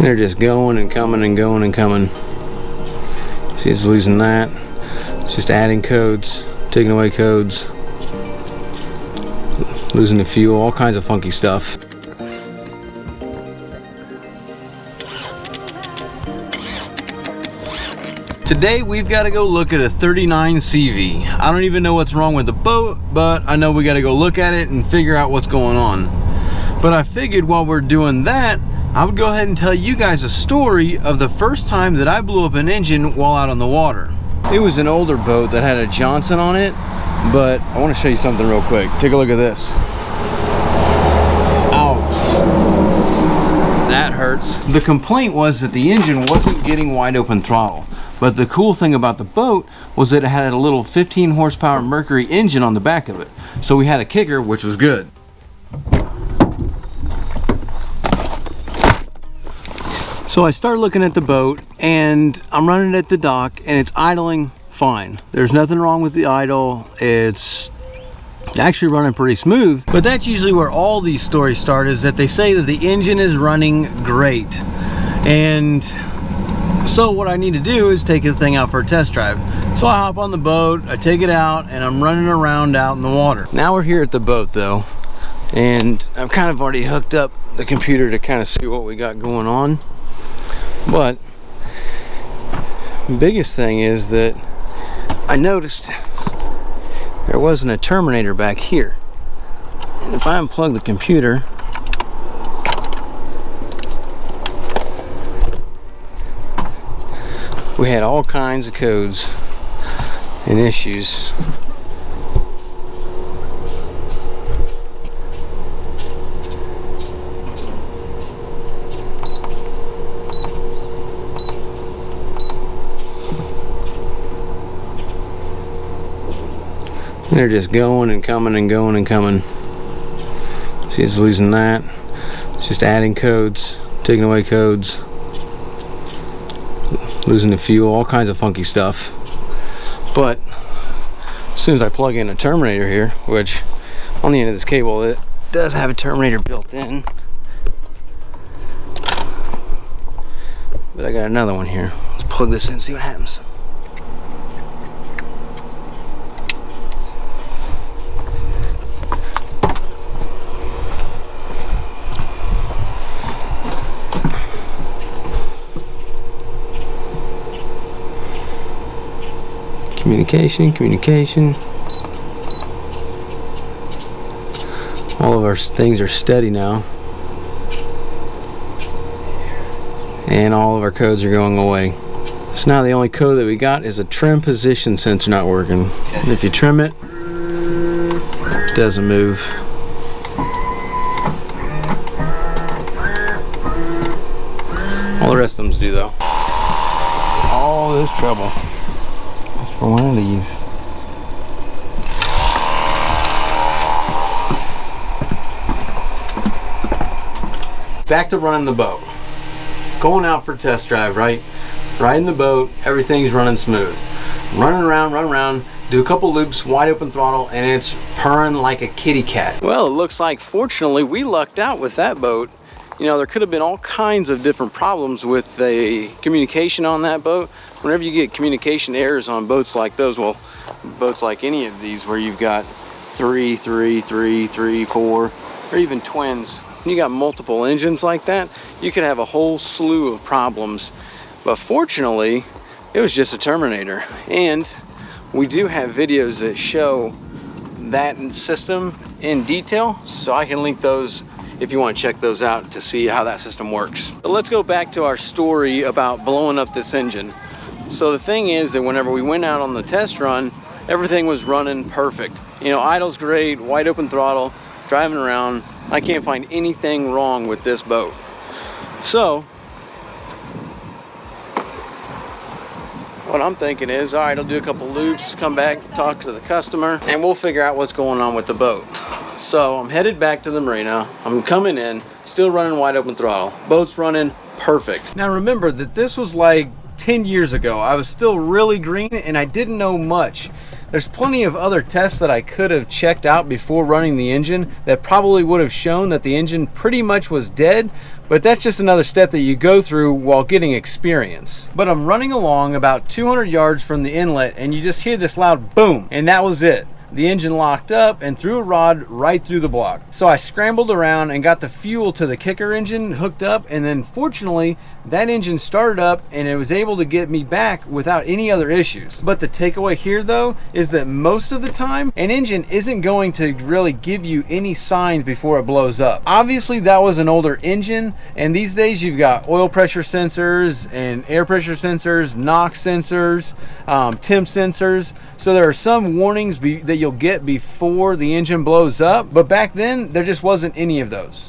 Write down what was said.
They're just going and coming and going and coming. See, it's losing that. It's just adding codes, taking away codes, losing the fuel, all kinds of funky stuff. Today we've got to go look at a 39 CV. I don't even know what's wrong with the boat, but I know we got to go look at it and figure out what's going on. But I figured while we're doing that, I would go ahead and tell you guys a story of the first time that I blew up an engine while out on the water. It was an older boat that had a Johnson on it, but I want to show you something real quick. Take a look at this. Ouch. That hurts. The complaint was that the engine wasn't getting wide open throttle. But the cool thing about the boat was that it had a little 15 horsepower Mercury engine on the back of it. So we had a kicker, which was good. So I started looking at the boat and I'm running it at the dock and it's idling fine. There's nothing wrong with the idle. It's actually running pretty smooth. But that's usually where all these stories start, is that they say that the engine is running great. And so what I need to do is take the thing out for a test drive. So I hop on the boat, I take it out, and I'm running around out in the water. Now we're here at the boat though, and I've kind of already hooked up the computer to kind of see what we got going on. But the biggest thing is that I noticed there wasn't a terminator back here. And if I unplug the computer, we had all kinds of codes and issues. They're just going and coming and going and coming. See, it's losing that. It's just adding codes, taking away codes, losing the fuel, all kinds of funky stuff. But as soon as I plug in a terminator here, which on the end of this cable it does have a terminator built in, but I got another one here. Let's plug this in and see what happens. Communication. All of our things are steady now. And all of our codes are going away. So now the only code that we got is a trim position sensor not working. Okay. If you trim it, it doesn't move. All the rest of them do though. So all this trouble for one of these. Back to running the boat. Going out for a test drive, right? Riding the boat, everything's running smooth. Running around, do a couple loops, wide open throttle, and it's purring like a kitty cat. Well, it looks like fortunately we lucked out with that boat. You know, there could have been all kinds of different problems with the communication on that boat. Whenever you get communication errors on boats like those, well, boats like any of these where you've got 3, 4, or even twins, you got multiple engines like that, you could have a whole slew of problems. But fortunately, it was just a terminator. And we do have videos that show that system in detail, so I can link those if you want to check those out to see how that system works. But let's go back to our story about blowing up this engine. So the thing is that whenever we went out on the test run, everything was running perfect. You know, idle's great, wide open throttle, driving around. I can't find anything wrong with this boat. So what I'm thinking is, all right, I'll do a couple loops, come back, talk to the customer, and we'll figure out what's going on with the boat. So I'm headed back to the marina. I'm coming in, still running wide open throttle. Boat's running perfect. Now remember that this was like 10 years ago. I was still really green and I didn't know much. There's plenty of other tests that I could have checked out before running the engine that probably would have shown that the engine pretty much was dead, but that's just another step that you go through while getting experience. But I'm running along about 200 yards from the inlet and you just hear this loud boom, and that was it. The engine locked up and threw a rod right through the block. So I scrambled around and got the fuel to the kicker engine hooked up, and then fortunately that engine started up and it was able to get me back without any other issues. But the takeaway here though is that most of the time an engine isn't going to really give you any signs before it blows up. Obviously that was an older engine, and these days you've got oil pressure sensors and air pressure sensors, NOx sensors, temp sensors, so there are some warnings that you'll get before the engine blows up, but back then there just wasn't any of those.